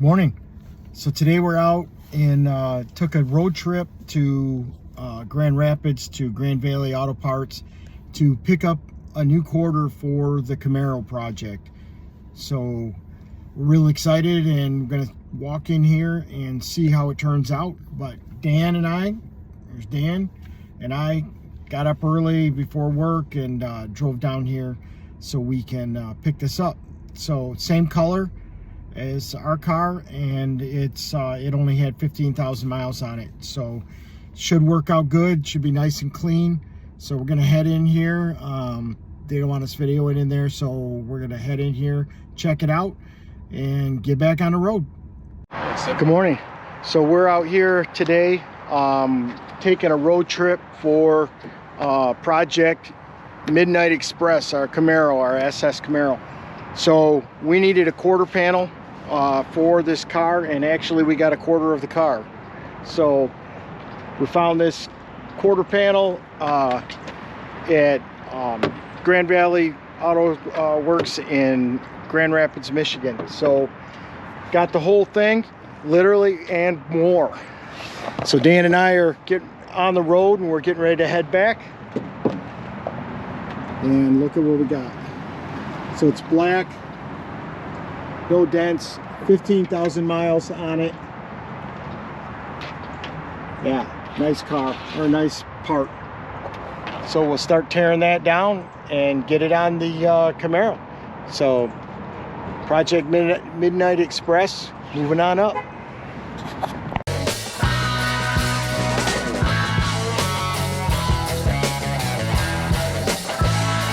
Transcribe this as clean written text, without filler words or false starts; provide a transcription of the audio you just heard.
Morning. So today we're out and took a road trip to Grand Rapids to Grand Valley Auto Parts to pick up a new quarter for the Camaro project. So we're real excited and we're gonna walk in here and see how it turns out. But Dan and I got up early before work and drove down here so we can pick this up. So same color as our car, and it only had 15,000 miles on it, so should work out good. Should be nice and clean. So we're gonna head in here. They don't want us videoing in there, so we're gonna head in here, check it out, and get back on the road. Good morning. So we're out here today taking a road trip for Project Midnight Express, our Camaro, our SS Camaro. So we needed a quarter panel for this car, and actually we got a quarter of the car. So we found this quarter panel at Grand Valley Auto Works in Grand Rapids, Michigan. So got the whole thing, literally, and more. So Dan and I are getting on the road and we're getting ready to head back. And look at what we got. So it's black, no dents, 15,000 miles on it. Yeah, nice car, or nice part. So we'll start tearing that down and get it on the Camaro. So Project Midnight Express, moving on up.